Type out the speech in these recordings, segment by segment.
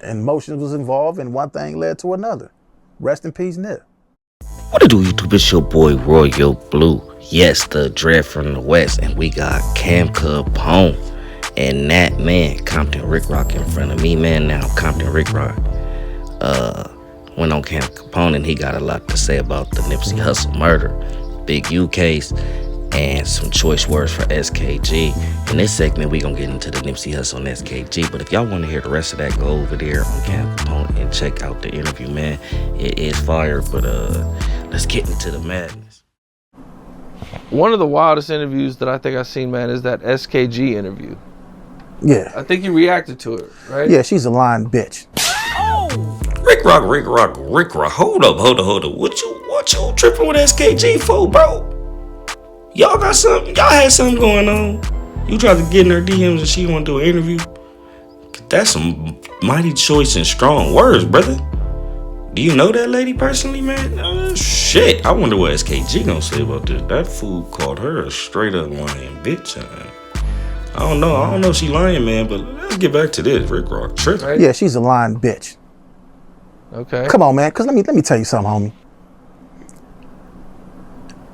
And emotions was involved, and one thing led to another. Rest in peace, Nip. What it do, YouTube? It's your boy Royal Blue. Yes, the dread from the West, and we got Cam Capone and that man, Compton Ricc Rocc, in front of me, man. Now Compton Ricc Rocc went on Cam Capone, and he got a lot to say about the Nipsey Hussle murder, Big U case, and some choice words for SKG. In this segment, we gonna get into the Nipsey Hussle and SKG. But if y'all want to hear the rest of that, go over there on Cam Capone and check out the interview, man. It is fire. But let's get into the madness. One of the wildest interviews that I think I've seen, man, is that SKG interview. Yeah. I think you reacted to it, right? Yeah, she's a lying bitch. Ricc Rocc. Hold up. What you tripping with SKG for, bro? Y'all got something. Y'all had something going on. You tried to get in her DMs and she want to do an interview. That's some mighty choice and strong words, brother. Do you know that lady personally, man? Shit. I wonder what SKG gonna say about this. That fool called her a straight up lying bitch. I don't know if she lying, man, but let's get back to this. Ricc Rocc tripping. Right? Yeah, she's a lying bitch. Okay. Come on, man, because let me tell you something, homie.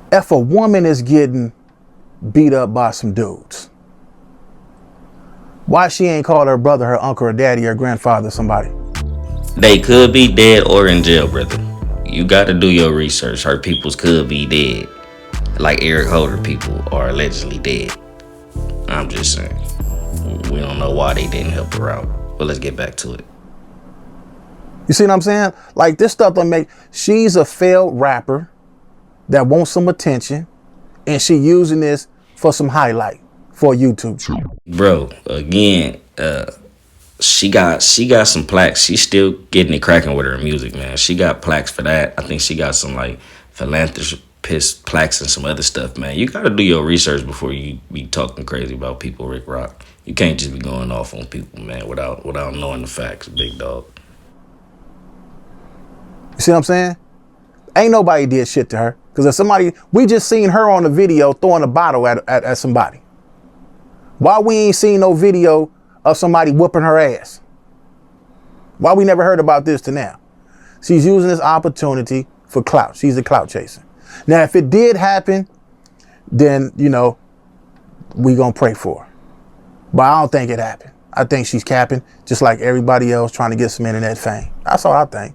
If a woman is getting beat up by some dudes, why she ain't called her brother, her uncle, her daddy, her grandfather, somebody? They could be dead or in jail, brother. You got to do your research. Her peoples could be dead. Like Eric Holder people are allegedly dead. I'm just saying. We don't know why they didn't help her out. But let's get back to it. You see what I'm saying? Like, this stuff don't make... She's a failed rapper that wants some attention, and she using this for some highlight for YouTube. Bro, again, she got some plaques. She's still getting it cracking with her music, man. She got plaques for that. I think she got some like philanthropist plaques and some other stuff, man. You gotta do your research before you be talking crazy about people, Ricc Rocc. You can't just be going off on people, man, without knowing the facts, big dog. You see what I'm saying? Ain't nobody did shit to her. Because if somebody, we just seen her on the video throwing a bottle at somebody. Why we ain't seen no video of somebody whooping her ass? Why we never heard about this to now? She's using this opportunity for clout. She's a clout chaser. Now, if it did happen, then, you know, we gonna pray for her. But I don't think it happened. I think she's capping just like everybody else trying to get some internet fame. That's all I think.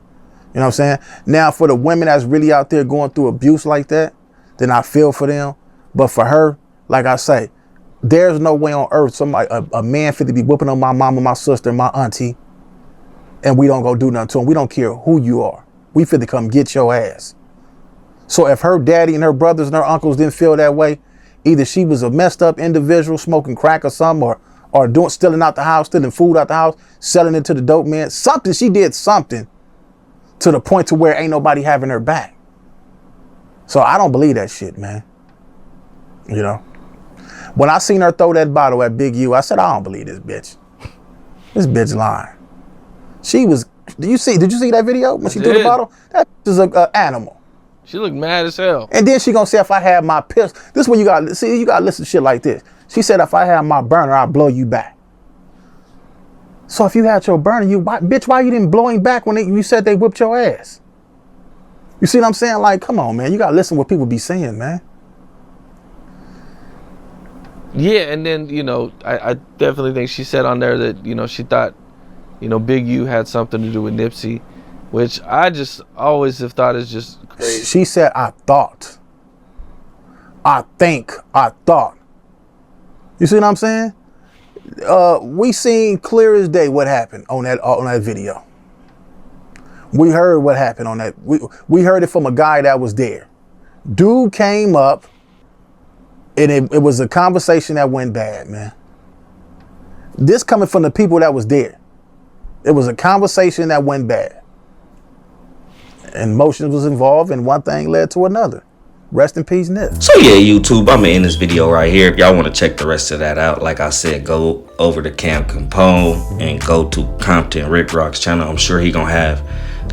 You know what I'm saying? Now, for the women that's really out there going through abuse like that, then I feel for them. But for her, like I say, there's no way on earth somebody, a man fit to be whooping on my mama, my sister, my auntie, and we don't go do nothing to him. We don't care who you are. We fit to come get your ass. So if her daddy and her brothers and her uncles didn't feel that way, either she was a messed up individual smoking crack or something, or stealing out the house, stealing food out the house, selling it to the dope man, something, she did something to the point to where ain't nobody having her back. So I don't believe that shit, man. You know? When I seen her throw that bottle at Big U, I said, I don't believe this bitch. This bitch lying. She was, did you see that video when she threw the bottle? That is an animal. She looked mad as hell. And then she gonna say, if I had my pistol, this is when you gotta listen to shit like this. She said, if I had my burner, I'll blow you back. So if you had your burner, why you didn't blow him back when you said they whipped your ass? You see what I'm saying? Like, come on, man. You gotta listen to what people be saying, man. Yeah, and then, you know, I definitely think she said on there that, you know, she thought, you know, Big U had something to do with Nipsey, which I just always have thought is just crazy. She said, I thought. I think. I thought. You see what I'm saying? We seen clear as day what happened on that video. We heard what happened on that. We heard it from a guy that was there. Dude came up, and it was a conversation that went bad, man. This coming from the people that was there. It was a conversation that went bad. And emotions was involved, and one thing led to another. Rest in peace, Nip. So yeah, YouTube, I'm gonna end this video right here. If y'all want to check the rest of that out, like I said, go over to Cam Capone and go to Compton Ricc Rocc's channel. I'm sure he gonna have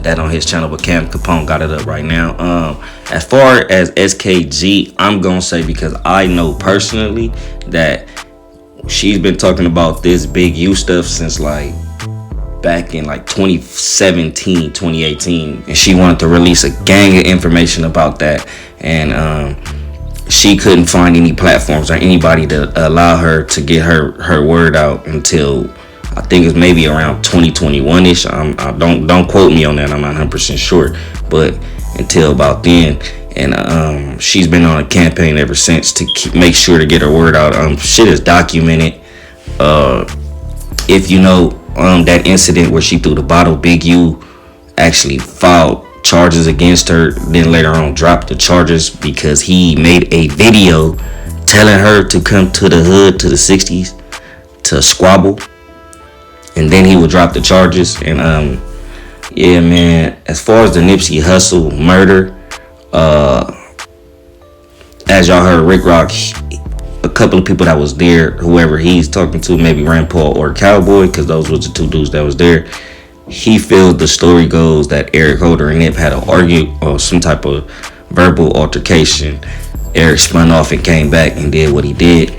that on his channel, but Cam Capone got it up right now. As far as SKG, I'm gonna say, because I know personally that she's been talking about this Big U stuff since like back in like 2017, 2018, and she wanted to release a gang of information about that, and she couldn't find any platforms or anybody to allow her to get her word out until I think it's maybe around 2021ish. Don't quote me on that. I'm not 100% sure, but until about then. And she's been on a campaign ever since to make sure to get her word out. Shit is documented. If you know that incident where she threw the bottle, Big U actually filed charges against her, then later on dropped the charges because he made a video telling her to come to the hood, to the 60s, to squabble, and then he would drop the charges. And yeah, man, as far as the Nipsey Hussle murder, as y'all heard, Rick Rock, a couple of people that was there, whoever he's talking to, maybe Rand Paul or Cowboy, because those was the two dudes that was there, he feels the story goes that Eric Holder and Nip had an argue or some type of verbal altercation. Eric spun off and came back and did what he did.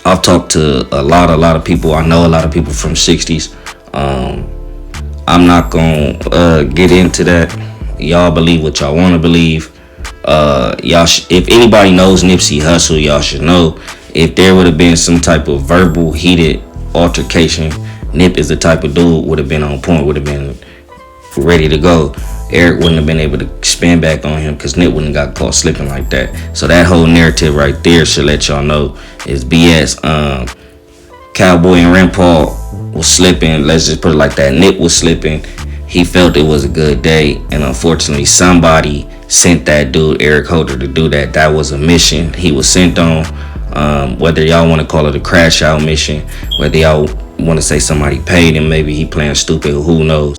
I've talked to a lot of people. I know a lot of people from 60s. I'm not gonna get into that. Y'all believe what y'all want to believe. If anybody knows Nipsey Hussle, y'all should know if there would have been some type of verbal heated altercation, Nip is the type of dude would have been on point, would have been ready to go. Eric wouldn't have been able to spin back on him because Nip wouldn't have got caught slipping like that. So that whole narrative right there should let y'all know is BS. Cowboy and Rand Paul was slipping. Let's just put it like that. Nip was slipping. He felt it was a good day, and unfortunately somebody sent that dude Eric Holder to do that. That was a mission he was sent on. Whether y'all want to call it a crash out mission, whether y'all want to say somebody paid him, maybe he playing stupid, who knows.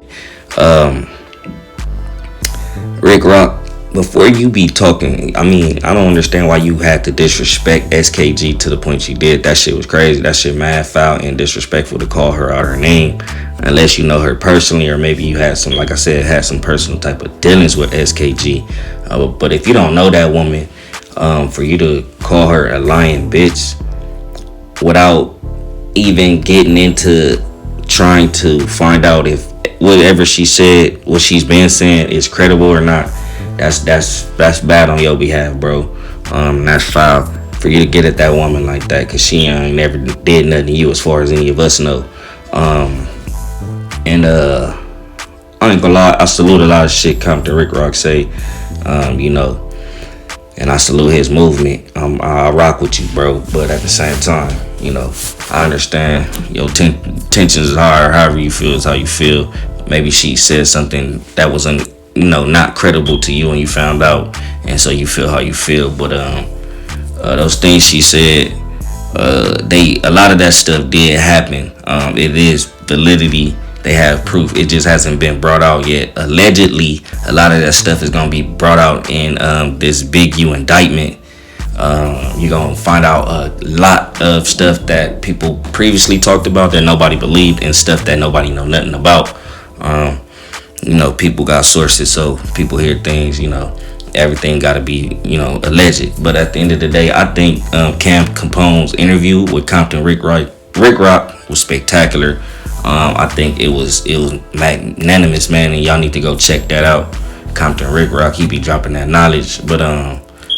Rick Rock, before you be talking, I mean, I don't understand why you had to disrespect SKG to the point you did. That shit was crazy. That shit mad foul and disrespectful to call her out her name, unless you know her personally, or maybe you had some, like I said, had some personal type of dealings with SKG. But if you don't know that woman, for you to call her a lying bitch without even getting into trying to find out if whatever she said, what she's been saying, is credible or not, that's bad on your behalf, bro. That's foul for you to get at that woman like that, because she ain't never did nothing to you as far as any of us know. And I ain't gonna lie, I salute a lot of shit Compton Ricc Rocc say, you know, and I salute his movement. I rock with you, bro, but at the same time, you know, I understand your tensions are however you feel is how you feel. Maybe she said something that was not credible to you and you found out, and so you feel how you feel. But those things she said, a lot of that stuff did happen. It is validity. They have proof. It just hasn't been brought out yet. Allegedly, a lot of that stuff is gonna be brought out in this Big U indictment. You're gonna find out a lot of stuff that people previously talked about that nobody believed, and stuff that nobody know nothing about. You know, people got sources, so people hear things. You know, everything got to be, alleged. But at the end of the day, I think Cam Capone's interview with Compton Ricc Rocc was spectacular. I think it was magnanimous, man, and y'all need to go check that out. Compton Ricc Rocc, he be dropping that knowledge, but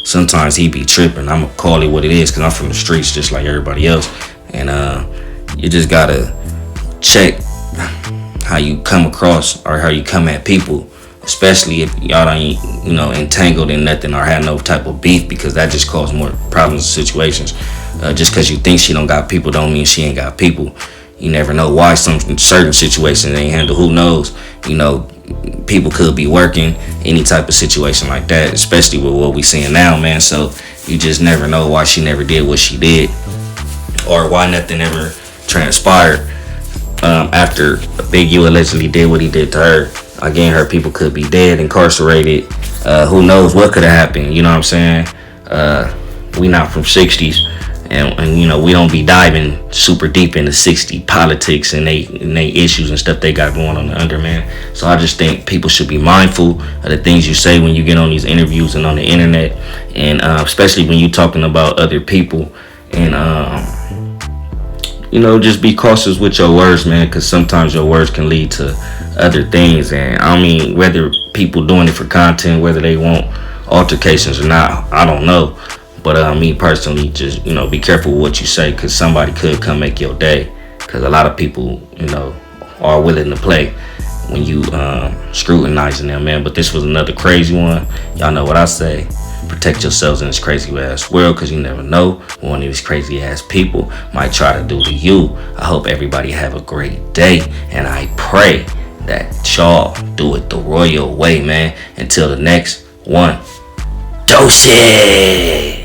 sometimes he be tripping. I'ma call it what it is, because I'm from the streets just like everybody else, and you just gotta check how you come across or how you come at people, especially if y'all ain't entangled in nothing or have no type of beef, because that just causes more problems and situations. Just because you think she don't got people don't mean she ain't got people. You never know why some certain situations ain't handled. Who knows? People could be working, any type of situation like that, especially with what we seeing now, man. So you just never know why she never did what she did, or why nothing ever transpired after Big U allegedly did what he did to her. Again, her people could be dead, incarcerated. Who knows what could have happened? You know what I'm saying? We not from 60s. And we don't be diving super deep into 60 politics and they issues and stuff they got going on the under, man. So I just think people should be mindful of the things you say when you get on these interviews and on the internet, and especially when you talking about other people, and just be cautious with your words, man, because sometimes your words can lead to other things. And I mean, whether people doing it for content, whether they want altercations or not, I don't know. But me personally, just be careful with what you say, because somebody could come make your day. Because a lot of people, are willing to play when you scrutinizing them, man. But this was another crazy one. Y'all know what I say. Protect yourselves in this crazy ass world, because you never know when one of these crazy ass people might try to do to you. I hope everybody have a great day, and I pray that y'all do it the royal way, man. Until the next one, doses.